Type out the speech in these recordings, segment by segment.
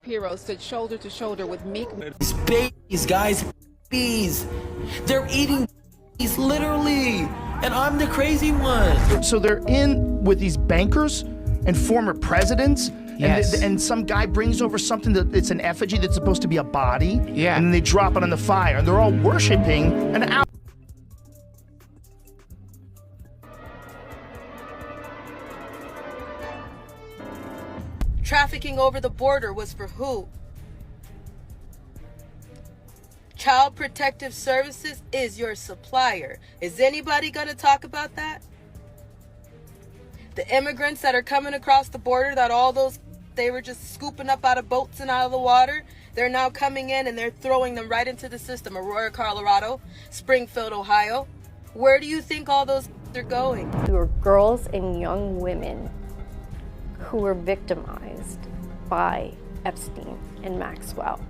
hero stood shoulder to shoulder with Meek. Babies, guys, babies. They're eating babies, literally. And I'm the crazy one. So they're in with these bankers and former presidents. Yes. And some guy brings over something that it's an effigy that's supposed to be a body. Yeah. And then they drop it on the fire. And they're all worshiping an owl. Trafficking over the border was for who? Child Protective Services is your supplier. Is anybody going to talk about that? The immigrants that are coming across the border, that all those, they were just scooping up out of boats and out of the water, they're now coming in and they're throwing them right into the system. Aurora, Colorado, Springfield, Ohio. Where do you think all those are going? We were girls and young women who were victimized by Epstein and Maxwell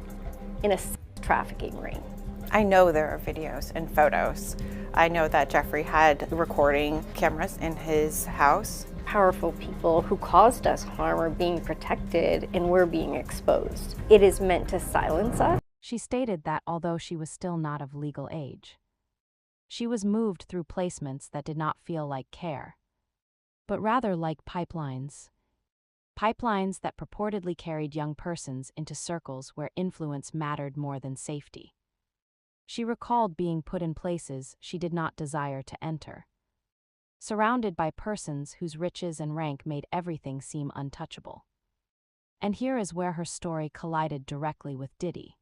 in a trafficking ring. I know there are videos and photos. I know that Jeffrey had recording cameras in his house. Powerful people who caused us harm are being protected and we're being exposed. It is meant to silence us. She stated that although she was still not of legal age, she was moved through placements that did not feel like care, but rather like pipelines. Pipelines that purportedly carried young persons into circles where influence mattered more than safety. She recalled being put in places she did not desire to enter, surrounded by persons whose riches and rank made everything seem untouchable. And here is where her story collided directly with Diddy.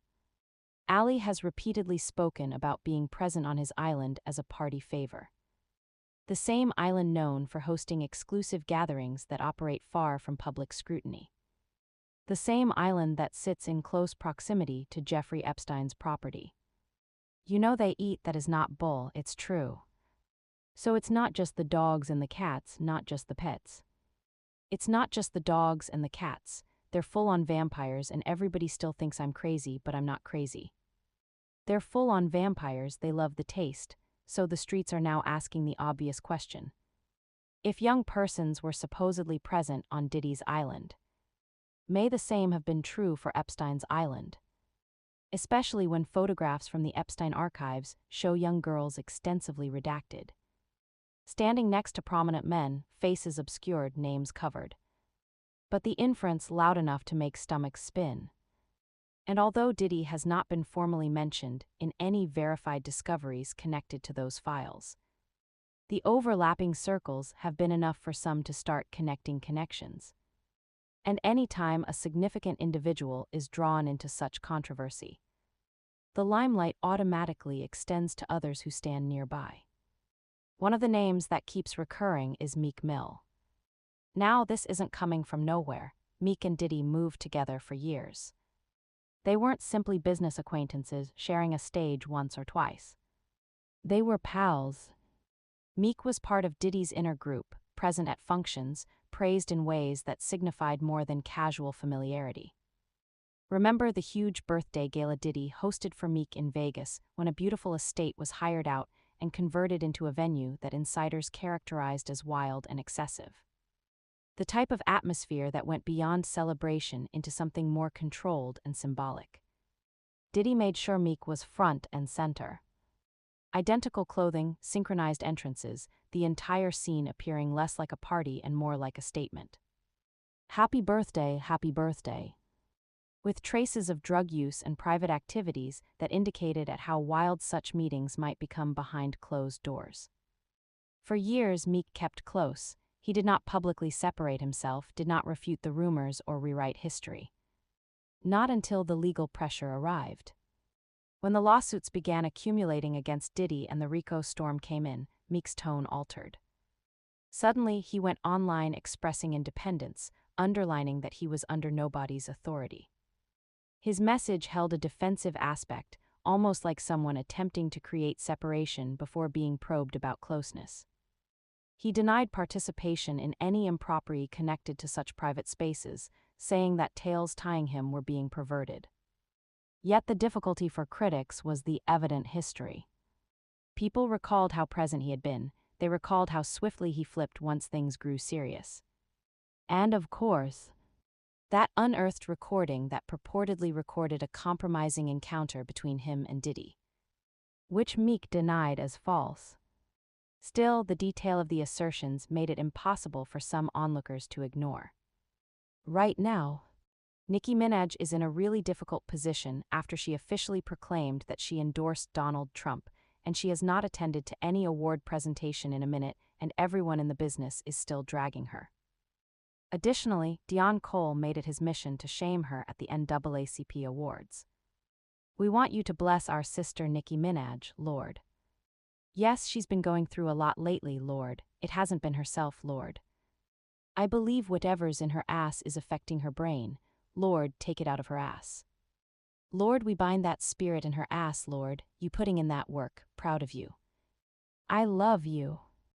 Ali has repeatedly spoken about being present on his island as a party favor. The same island known for hosting exclusive gatherings that operate far from public scrutiny. The same island that sits in close proximity to Jeffrey Epstein's property. You know they eat that is not bull, it's true. So it's not just the dogs and the cats, not just the pets. It's not just the dogs and the cats, they're full-on vampires and everybody still thinks I'm crazy, but I'm not crazy. They're full-on vampires, they love the taste. So the streets are now asking the obvious question. If young persons were supposedly present on Diddy's island, may the same have been true for Epstein's island? Especially when photographs from the Epstein archives show young girls extensively redacted. Standing next to prominent men, faces obscured, names covered. But the inference loud enough to make stomachs spin. And although Diddy has not been formally mentioned in any verified discoveries connected to those files, the overlapping circles have been enough for some to start connecting connections. And any time a significant individual is drawn into such controversy, the limelight automatically extends to others who stand nearby. One of the names that keeps recurring is Meek Mill. Now this isn't coming from nowhere. Meek and Diddy moved together for years. They weren't simply business acquaintances sharing a stage once or twice. They were pals. Meek was part of Diddy's inner group, present at functions, praised in ways that signified more than casual familiarity. Remember the huge birthday gala Diddy hosted for Meek in Vegas when a beautiful estate was hired out and converted into a venue that insiders characterized as wild and excessive. The type of atmosphere that went beyond celebration into something more controlled and symbolic. Diddy made sure Meek was front and center. Identical clothing, synchronized entrances, the entire scene appearing less like a party and more like a statement. Happy birthday, with traces of drug use and private activities that indicated at how wild such meetings might become behind closed doors. For years, Meek kept close. He did not publicly separate himself, did not refute the rumors or rewrite history. Not until the legal pressure arrived. When the lawsuits began accumulating against Diddy and the RICO storm came in, Meek's tone altered. Suddenly, he went online expressing independence, underlining that he was under nobody's authority. His message held a defensive aspect, almost like someone attempting to create separation before being probed about closeness. He denied participation in any impropriety connected to such private spaces, saying that tales tying him were being perverted. Yet the difficulty for critics was the evident history. People recalled how present he had been, they recalled how swiftly he flipped once things grew serious. And of course, That unearthed recording that purportedly recorded a compromising encounter between him and Diddy, which Meek denied as false. Still, the detail of the assertions made it impossible for some onlookers to ignore. Right now, Nicki Minaj is in a really difficult position after she officially proclaimed that she endorsed Donald Trump, and she has not attended to any award presentation in a minute, and everyone in the business is still dragging her. Additionally, Dion Cole made it his mission to shame her at the NAACP Awards. We want you to bless our sister Nicki Minaj, Lord. Yes, she's been going through a lot lately, Lord. It hasn't been herself, Lord. I believe whatever's in her ass is affecting her brain. Lord, take it out of her ass. Lord, we bind that spirit in her ass, Lord. You putting in that work. Proud of you. I love you.